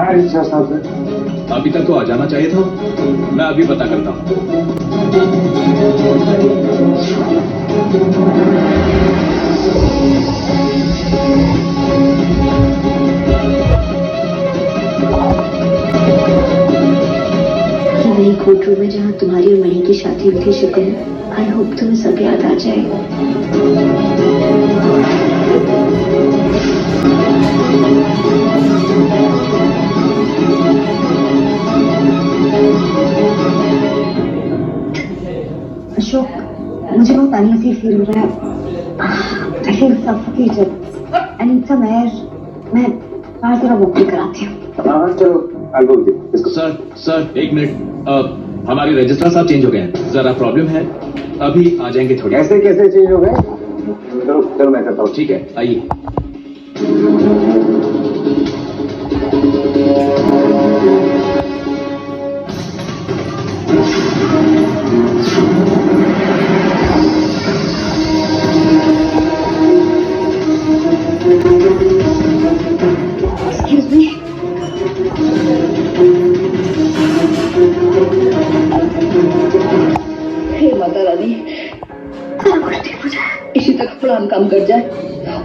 है रजिस्ट्रार साहब से? अभी तक तो आ जाना चाहिए था। मैं अभी पता करता हूँ। वही कोर्ट रूम है जहाँ तुम्हारी और मणि की शादी हुई थी। शुक्र, आई होप तुम्हें सब याद आ जाए। अशोक, मुझे बहुत अनईजी फील हो रहा है। I feel suffocated. I need some air. मैं बाहर थोड़ा वॉक कराती हूँ। हाँ चलो, I'll go with you. इसको सर एक मिनट। हमारे रजिस्ट्रार साहब चेंज हो गए हैं, जरा प्रॉब्लम है, अभी आ जाएंगे थोड़ी। कैसे कैसे चेंज हो गए? चलो चलो मैं करता हूँ। ठीक है, आइए। Excuse me. हे माता रानी, सारा कुछ ठीक हो जाए। इसी तक फलान काम कर जाए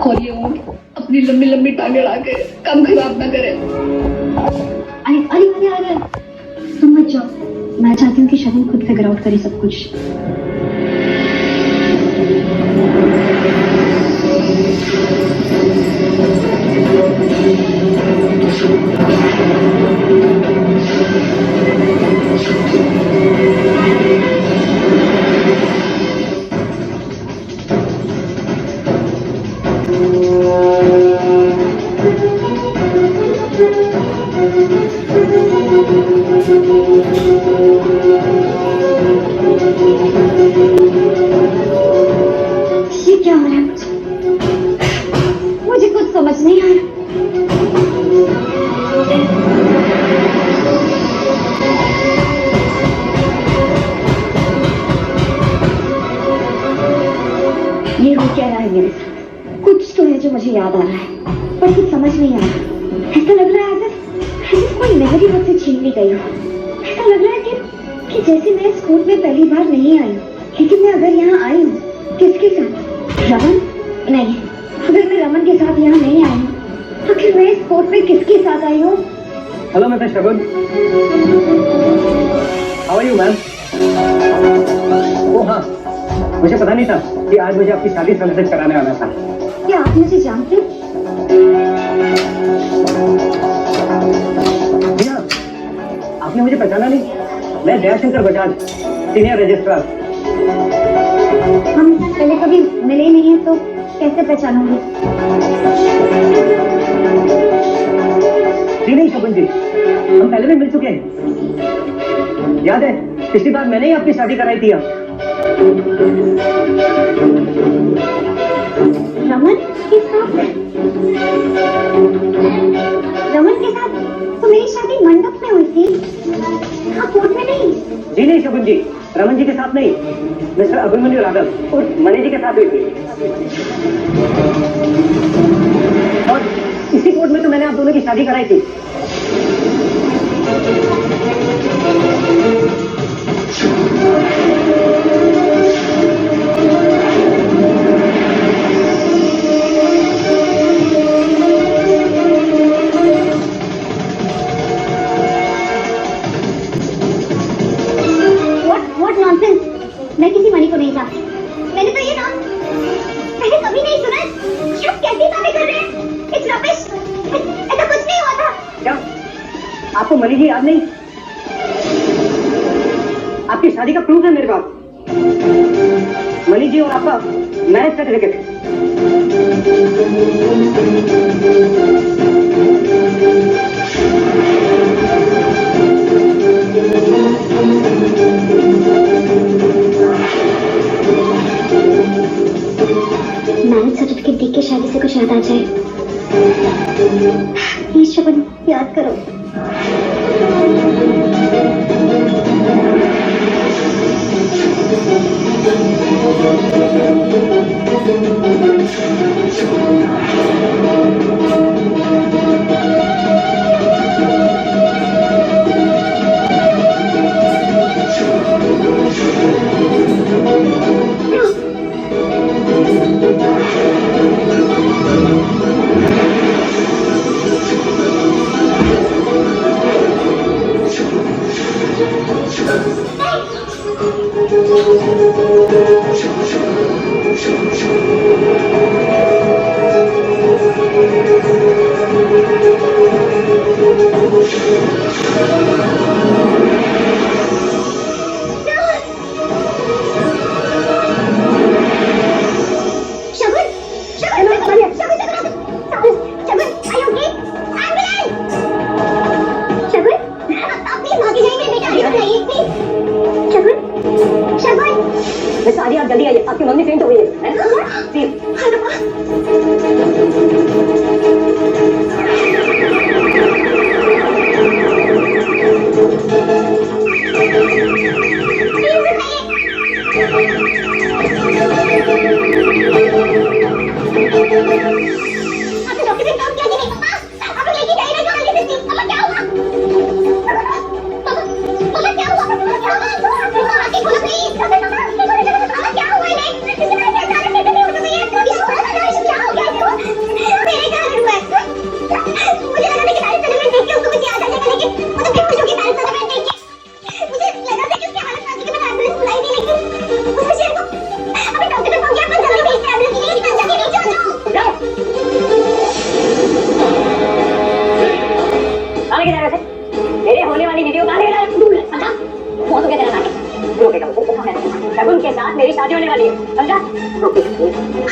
और ये ऊँट अपनी लंबी लंबी टांगे अड़ा के काम खराब ना करे। अरे तुम मत जाओ। मैं चाहती हूँ कि शगुन खुद फिगर आउट करे सब कुछ। ये क्या हो रहा है? मुझे कुछ समझ नहीं आ रहा। ये हो क्या रहा है मेरे साथ? कुछ तो है जो मुझे याद आ रहा है, पर कुछ समझ नहीं आ रहा। ऐसा लग रहा है जैसे कोई मेमोरी मुझसे छीन ली गई हो। ऐसा लग रहा है कि जैसे मैं इस कोर्ट में पहली बार नहीं आई हूँ, लेकिन मैं अगर यहाँ आई हूँ किसके साथ? रमन? नहीं, अगर मैं रमन के साथ यहाँ नहीं आई हूँ तो फिर मैं इस कोर्ट में किसके साथ आई हूँ? Hello mister Shagun, how are you ma'am? Oh हाँ, मुझे पता नहीं था कि आज मुझे आपकी शादी सेलिब्रेट कराने आना था। क्या आप मुझे जानते? जी हाँ, आपने मुझे पहचाना नहीं? मैं दयाशंकर बजाज, सीनियर रजिस्ट्रार। हम पहले कभी मिले नहीं हैं तो कैसे पहचानूंगी? जी नहीं शगुन जी, हम पहले भी मिल चुके हैं। याद है पिछली बार मैंने ही आपकी शादी कराई थी। रमन के साथ? रमन के साथ तो मेरी शादी मंडप में हुई थी, हाँ कोर्ट में नहीं। जी नहीं शगुन जी, रमन जी के साथ नहीं, मिस्टर अभिमन्यु राघव और मणि जी के साथ हुई थी। और इसी कोर्ट में तो मैंने आप दोनों की शादी कराई थी। मैं किसी मणि को नहीं जानती। मैंने तो ये नाम मैंने कभी नहीं सुना। ये आप कैसी बातें कर रहे हैं? It's rubbish। ऐसा कुछ नहीं हुआ था। क्या आपको मणि जी याद नहीं? आपकी शादी का प्रूफ है मेरे पास। मणि जी और आपका मैरिज सर्टिफिकेट। मैरिज सर्टिफिकेट देख के शादी से कुछ याद आ जाए। प्लीज शगुन, याद करो।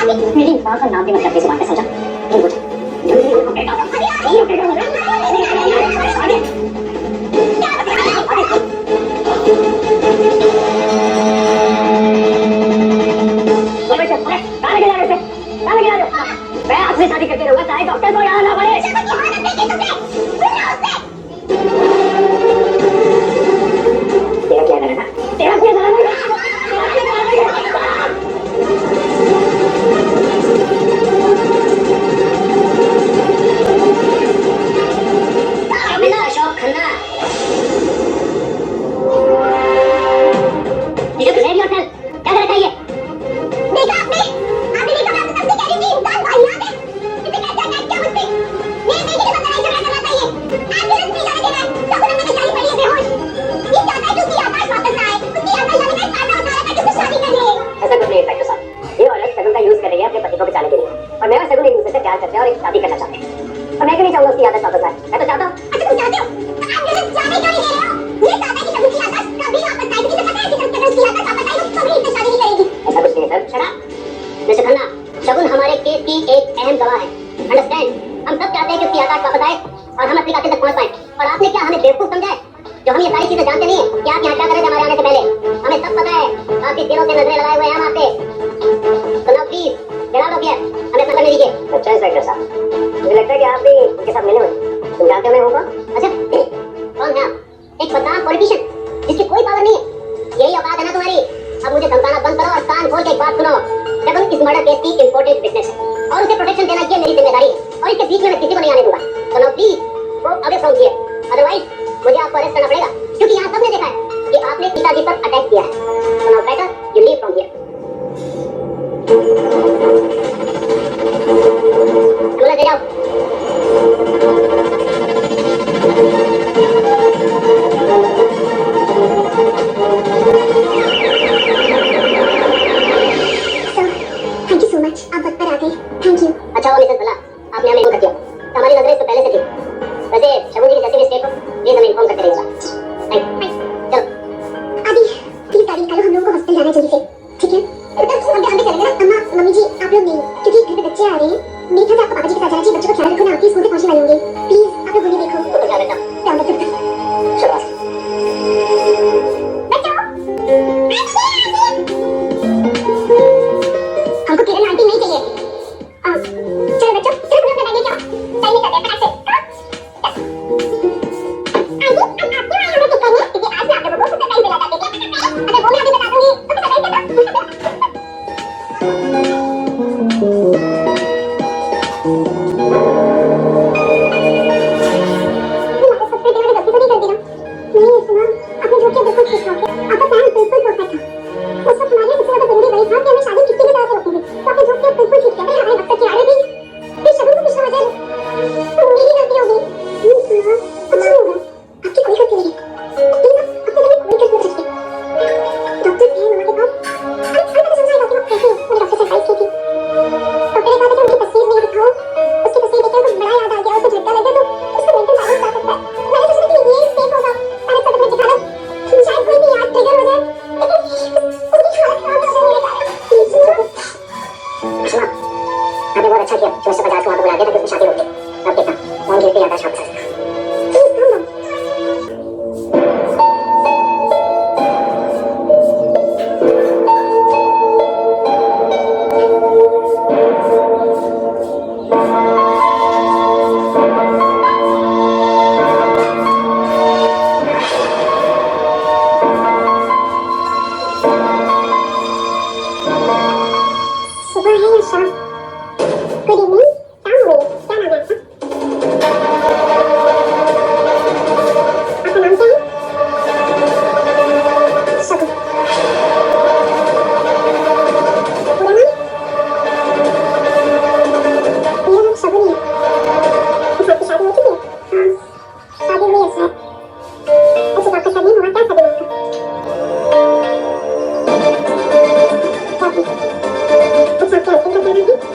मेरी माँ का नाम भी मत अपनी जुबान पे, समझा? तुम कुछ मैं आपसे शादी करके रहूंगा, चाहे डॉक्टर को यहाँ ना पड़े। तेरा क्या करना? तेरा क्या करना? अशोक खन्ना, क्या कर रखा है ये? देखा आपने? आपने देखा मैं आपसे कह रही थी इंसान वाहियात है। इसे कैसे अटैक किया मुझ पे? मैं देखी तो बताइए झगड़ा करना चाहिए। एम्बुलेंस नहीं जाने देना है। सब उन्होंने बेचारी पड़ी है बेहोश। ये चाहता है कि उसकी आत्मा वापस ना आए। उसकी आत्मा जाने का फायदा उठा रहा है कि उससे शादी करनी है। ऐसा कुछ नहीं है इंस्पेक्टर साहब। ये औरत शगुन का यूज कर रही है अपने पति को बचाने के लिए। और मैं और शगुन एक दूसरे से प्यार करते हैं और एक शादी करना चाहते हैं। और मैं क्यों नहीं चाहूंगा उसकी आदत वापस आए? मैं तो चाहता हूँ। अच्छा तुम चाहते हो? आप मुझे जाने क्यों नहीं दे रहे हो? ये चाहता है कि शगुन की आदत कभी वापस आए। मुझे पता है कि अगर उसकी आदत वापस आई तो कभी इससे शादी नहीं करेगी। ऐसा कुछ नहीं है sir. Shut up. Mister Khanna, Shagun हमारे केस की एक अहम गवाह है। अंडरस्टैंड? हम सब चाहते हैं कि उसकी आदत वापस आए और हम अपनी कातिल तक पहुंच पाए। और आपने क्या हमें बेवकूफ समझा है? जो हम ये सारी चीजें जानते नहीं है कि आप यहाँ क्या कर रहे थे हमारे आने से पहले? हमें सब पता है। आपकी दिलों से नजरें लगाए हुए हैं हम आपसे। तो now please get out of here. हमें पता नहीं दीजिए। अच्छा इंस्पेक्टर साहब, मुझे लगता है कि आप भी उनके साथ मिले हुए। तुम जानते हो मैं हूँ कौन? अच्छा कौन है आप? एक बदनाम पॉलिटिशियन जिसकी कोई पावर नहीं है। यही औकात है ना तुम्हारी? अब मुझे धमकाना बंद करो और कान खोल के एक बात सुनो। शगुन इस मर्डर केस की इंपॉर्टेंट विटनेस है और उसे प्रोटेक्शन देना ये मेरी जिम्मेदारी है। और इसके बीच में मैं किसी को नहीं आने दूंगा। तो now please go away from here, otherwise मुझे आपको अरेस्ट करना पड़ेगा, क्योंकि यहाँ सबने देखा है कि आपने पिताजी पर अटैक किया है। तो now better you leave from here. बोला दे जाओ। थैंक यू सो मच, आप वक्त पर आ गए। Thank you. अच्छा वो मिसेस भला, आपने हमें इन्फॉर्म कर दिया। हमारी नजरें इससे पहले से थी। वैसे शगुन जी की जैसी मिस्टेक हो प्लीज हमें इन्फॉर्म करते रहिएगा। चलो अभी प्लीज गाड़ी निकालो, हम लोगों को हॉस्पिटल जाना है जल्दी से, ठीक है? आगे चलेंगे ना। अम्मा मम्मी जी आप लोग नहीं, क्योंकि घर पे बच्चे आ रहे हैं। मेरी था आपको पापा जी के साथ जाना चाहिए। बच्चों का ख्याल रखो ना, आपकी स्कूल में पहुंचने वाले होंगे। प्लीज आप लोग उन्हें देखो। तो ख्याल रखना। ध्यान रखो। शाबाश हमको किरण आंटी नहीं चाहिए। चलो बच्चों चलो हम लोग बनाएंगे क्या? टाइम निकल गया फटाक से। आंटी अब आपके यहाँ हमें टिकट है क्योंकि आज मैं आप लोगों को सरप्राइज देना चाहती हूँ। अगर वो मैं अभी बता दूंगी तो सरप्राइज देना। अच्छा क्या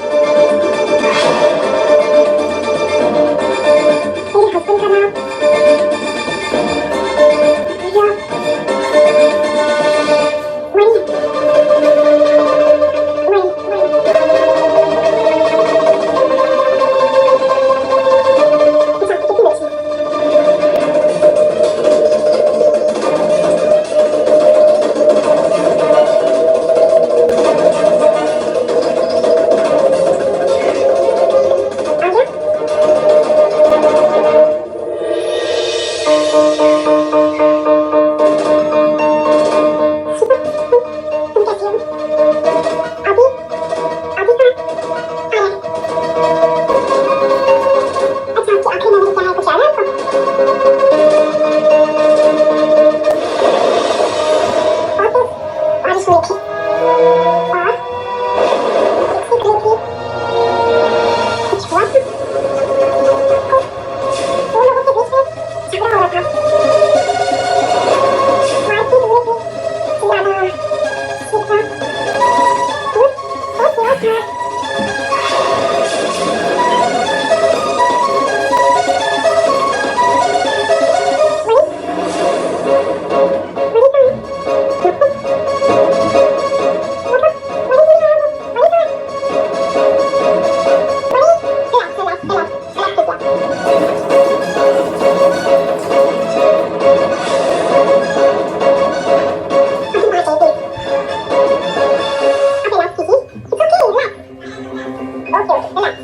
Not 44.